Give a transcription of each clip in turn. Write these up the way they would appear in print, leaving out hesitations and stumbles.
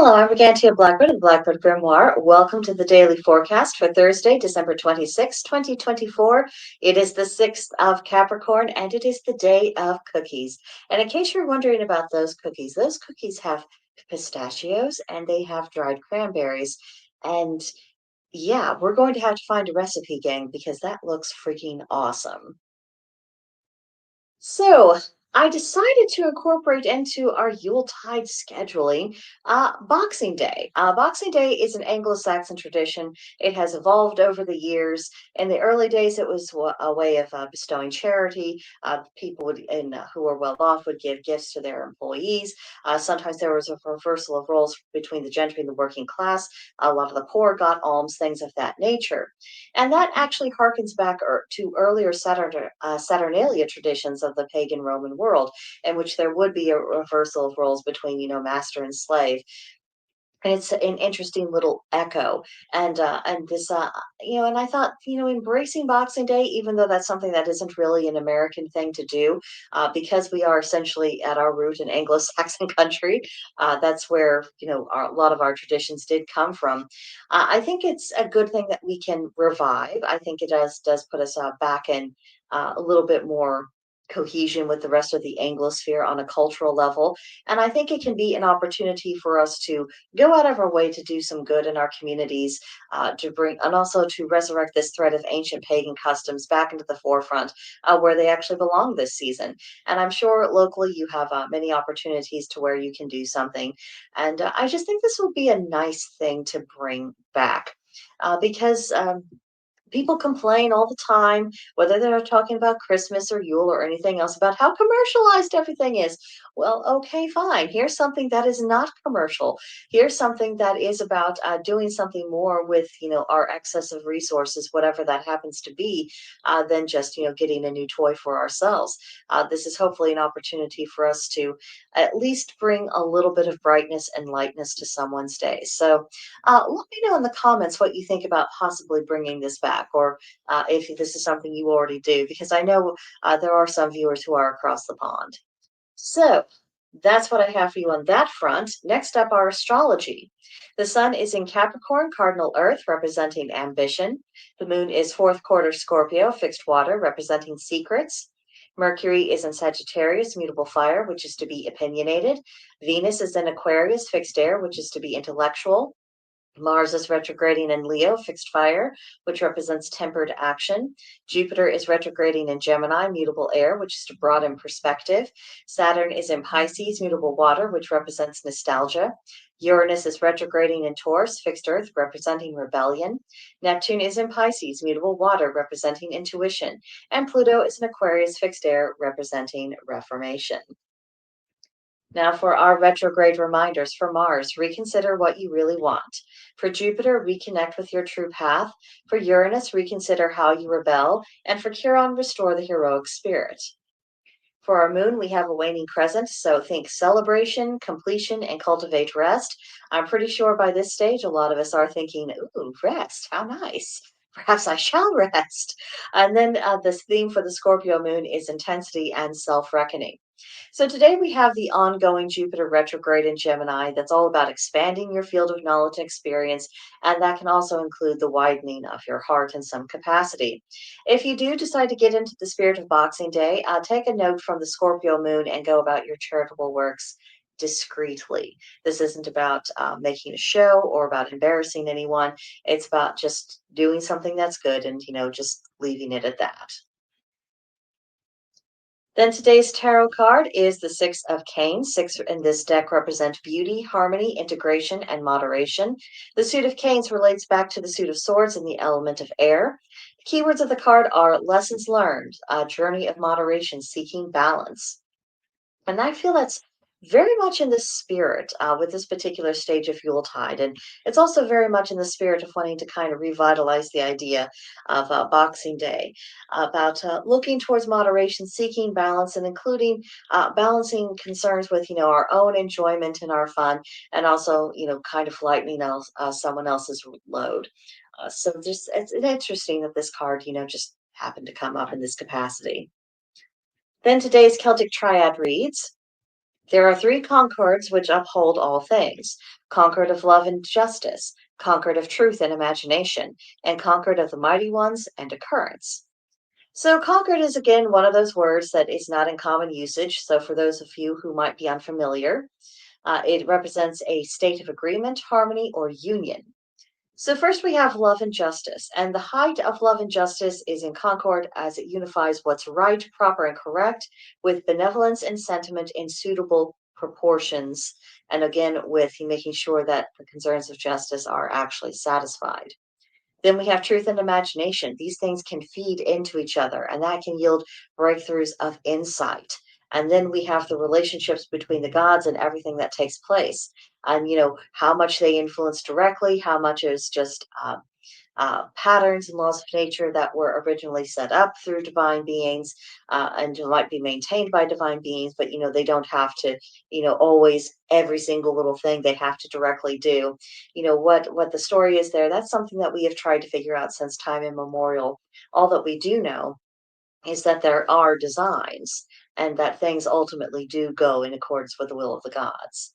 Hello, I'm BrigantiaBlackbird of the Blackbird Grimoire. Welcome to the daily forecast for Thursday, December 26, 2024. It is the 6th of Capricorn and it is the day of cookies. And in case you're wondering about those cookies have pistachios and they have dried cranberries. And yeah, we're going to have to find a recipe, gang, because that looks freaking awesome. So I decided to incorporate into our Yuletide scheduling Boxing Day. Boxing Day is an Anglo-Saxon tradition. It has evolved over the years. In the early days, it was a way of bestowing charity. People who were well off would give gifts to their employees. Sometimes there was a reversal of roles between the gentry and the working class. A lot of the poor got alms, things of that nature. And that actually harkens back to earlier Saturnalia traditions of the pagan Roman world, in which there would be a reversal of roles between, master and slave. And it's an interesting little echo, and this, and I thought, embracing Boxing Day, even though that's something that isn't really an American thing to do, because we are essentially at our root an Anglo-Saxon country. That's where a lot of our traditions did come from. I think it's a good thing that we can revive. I think it does put us back in a little bit more cohesion with the rest of the Anglosphere on a cultural level. And I think it can be an opportunity for us to go out of our way to do some good in our communities, to bring and also to resurrect this thread of ancient pagan customs back into the forefront, where they actually belong this season. And I'm sure locally you have many opportunities to where you can do something. And I just think this will be a nice thing to bring back. Because people complain all the time, whether they're talking about Christmas or Yule or anything else, about how commercialized everything is. Well, okay, fine. Here's something that is not commercial. Here's something that is about doing something more with, our excess of resources, whatever that happens to be, than just, getting a new toy for ourselves. This is hopefully an opportunity for us to at least bring a little bit of brightness and lightness to someone's day. So let me know in the comments what you think about possibly bringing this back, or if this is something you already do, because I know there are some viewers who are across the pond. So that's what I have for you on that front. Next up, our astrology. The sun is in Capricorn, cardinal Earth, representing ambition. The moon is fourth quarter Scorpio, fixed water, representing secrets. Mercury is in Sagittarius, mutable fire, which is to be opinionated. Venus is in Aquarius, fixed air, which is to be intellectual. Mars is retrograding in Leo, fixed fire, which represents tempered action. Jupiter is retrograding in Gemini, mutable air, which is to broaden perspective. Saturn is in Pisces, mutable water, which represents nostalgia. Uranus is retrograding in Taurus, fixed earth, representing rebellion. Neptune is in Pisces, mutable water, representing intuition. And Pluto is in Aquarius, fixed air, representing reformation. Now, for our retrograde reminders for Mars, reconsider what you really want. For Jupiter, reconnect with your true path. For Uranus, reconsider how you rebel. And for Chiron, restore the heroic spirit. For our moon, we have a waning crescent, so think celebration, completion, and cultivate rest. I'm pretty sure by this stage, a lot of us are thinking, ooh, rest, how nice. Perhaps I shall rest. And then this theme for the Scorpio moon is intensity and self reckoning. So today we have the ongoing Jupiter retrograde in Gemini that's all about expanding your field of knowledge and experience, and that can also include the widening of your heart in some capacity. If you do decide to get into the spirit of Boxing Day, take a note from the Scorpio moon and go about your charitable works discreetly. This isn't about making a show or about embarrassing anyone. It's about just doing something that's good and, just leaving it at that. Then today's tarot card is the Six of Canes. Six in this deck represent beauty, harmony, integration, and moderation. The suit of Canes relates back to the suit of Swords and the element of air. The keywords of the card are lessons learned, a journey of moderation, seeking balance. And I feel that's very much in the spirit with this particular stage of Yuletide. And it's also very much in the spirit of wanting to kind of revitalize the idea of Boxing Day, about looking towards moderation, seeking balance, and including balancing concerns with, our own enjoyment and our fun, and also, kind of lightening someone else's load. So just it's interesting that this card, just happened to come up in this capacity. Then today's Celtic Triad reads, There are three concords which uphold all things: concord of love and justice, concord of truth and imagination, and concord of the mighty ones and occurrence. So, concord is again one of those words that is not in common usage. So, for those of you who might be unfamiliar, it represents a state of agreement, harmony, or union. So, first we have love and justice. And the height of love and justice is in concord as it unifies what's right, proper, and correct with benevolence and sentiment in suitable proportions. And again, with making sure that the concerns of justice are actually satisfied. Then we have truth and imagination. These things can feed into each other, and that can yield breakthroughs of insight. And then we have the relationships between the gods and everything that takes place. And, how much they influence directly, how much is just patterns and laws of nature that were originally set up through divine beings and might be maintained by divine beings, but they don't have to, always every single little thing they have to directly do. What the story is there. That's something that we have tried to figure out since time immemorial. All that we do know is that there are designs and that things ultimately do go in accordance with the will of the gods.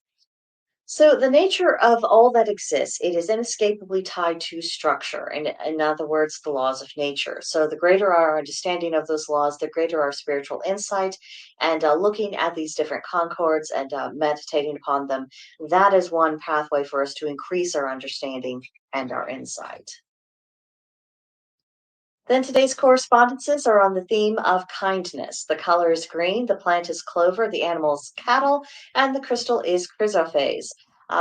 So the nature of all that exists, it is inescapably tied to structure, and in other words, the laws of nature. So the greater our understanding of those laws, the greater our spiritual insight, and looking at these different concords and meditating upon them, that is one pathway for us to increase our understanding and our insight. Then today's correspondences are on the theme of kindness. The color is green, the plant is clover, the animal is cattle, and the crystal is chrysoprase.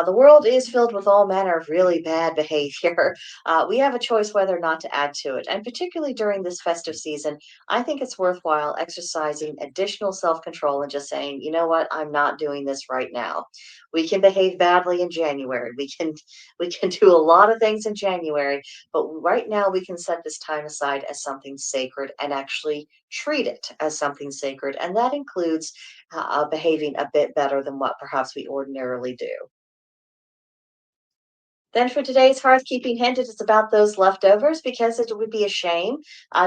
The world is filled with all manner of really bad behavior. We have a choice whether or not to add to it. And particularly during this festive season, I think it's worthwhile exercising additional self control and just saying, you know what, I'm not doing this right now. We can behave badly in January. We can do a lot of things in January, but right now, we can set this time aside as something sacred and actually treat it as something sacred. And that includes behaving a bit better than what perhaps we ordinarily do. Then for today's hearth-keeping hint, it is about those leftovers because it would be a shame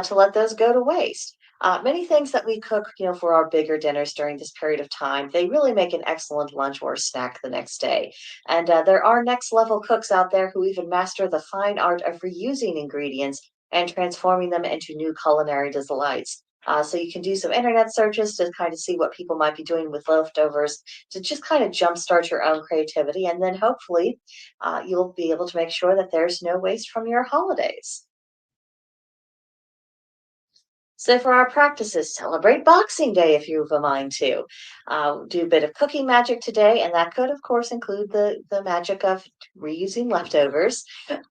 to let those go to waste. Many things that we cook, for our bigger dinners during this period of time, they really make an excellent lunch or snack the next day. And there are next level cooks out there who even master the fine art of reusing ingredients and transforming them into new culinary delights. So you can do some internet searches to kind of see what people might be doing with leftovers to just kind of jumpstart your own creativity, and then hopefully you'll be able to make sure that there's no waste from your holidays. So for our practices, celebrate Boxing Day if you have a mind to. Do a bit of cooking magic today, and that could, of course, include the magic of reusing leftovers.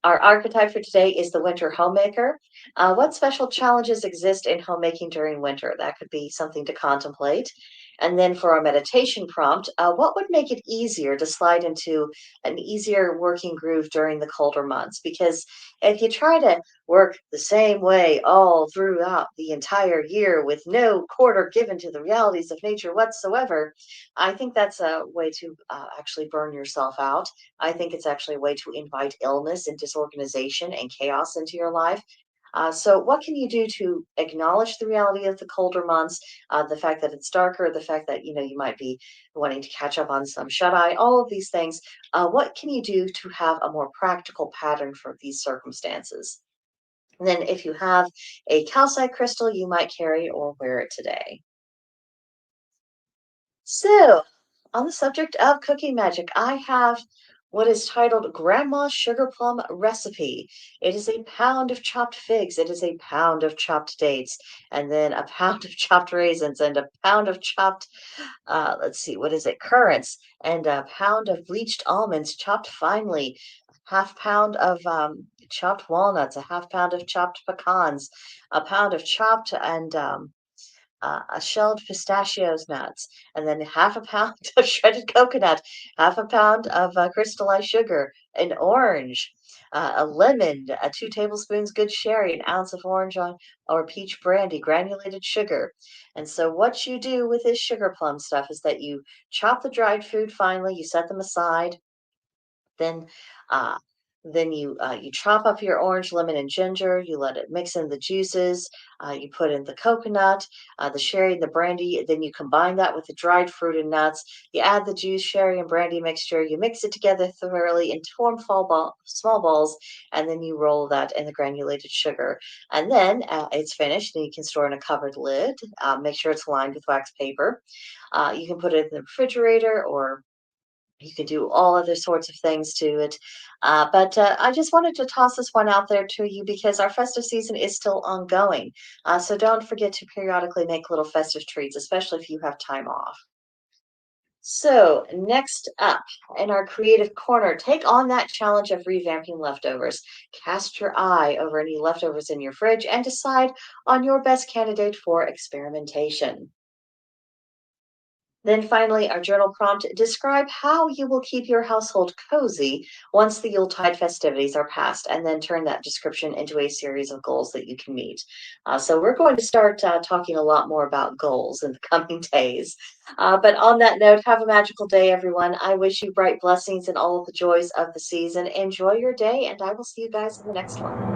Our archetype for today is the winter homemaker. What special challenges exist in homemaking during winter? That could be something to contemplate. And then for our meditation prompt, what would make it easier to slide into an easier working groove during the colder months? Because if you try to work the same way all throughout the entire year with no quarter given to the realities of nature whatsoever, I think that's a way to actually burn yourself out. I think it's actually a way to invite illness and disorganization and chaos into your life. So, what can you do to acknowledge the reality of the colder months, the fact that it's darker, the fact that you might be wanting to catch up on some shut eye, all of these things? What can you do to have a more practical pattern for these circumstances? And then if you have a calcite crystal, you might carry or wear it today. So, on the subject of cooking magic, I have what is titled Grandma's Sugar Plum Recipe. It is a pound of chopped figs, it is a pound of chopped dates, and then a pound of chopped raisins, and a pound of chopped, let's see, what is it, currants, and a pound of bleached almonds chopped finely, half pound of chopped walnuts, a half pound of chopped pecans, a pound of chopped and a shelled pistachios nuts, and then half a pound of shredded coconut, half a pound of crystallized sugar, an orange, a lemon, 2 tablespoons good sherry, an ounce of orange or peach brandy, granulated sugar. And so, what you do with this sugar plum stuff is that you chop the dried fruit finely, you set them aside, then. Uh, Then you chop up your orange, lemon, and ginger. You let it mix in the juices. You put in the coconut, the sherry, and the brandy. Then you combine that with the dried fruit and nuts. You add the juice, sherry, and brandy mixture. You mix it together thoroughly and form small balls, and then you roll that in the granulated sugar. And then it's finished, and you can store in a covered lid. Make sure it's lined with wax paper. You can put it in the refrigerator, or you could do all other sorts of things to it. But I just wanted to toss this one out there to you because our festive season is still ongoing. So don't forget to periodically make little festive treats, especially if you have time off. So, next up in our creative corner, take on that challenge of revamping leftovers. Cast your eye over any leftovers in your fridge and decide on your best candidate for experimentation. Then finally, our journal prompt, describe how you will keep your household cozy once the Yuletide festivities are past, and then turn that description into a series of goals that you can meet. So we're going to start talking a lot more about goals in the coming days. But on that note, have a magical day, everyone. I wish you bright blessings and all of the joys of the season. Enjoy your day, and I will see you guys in the next one.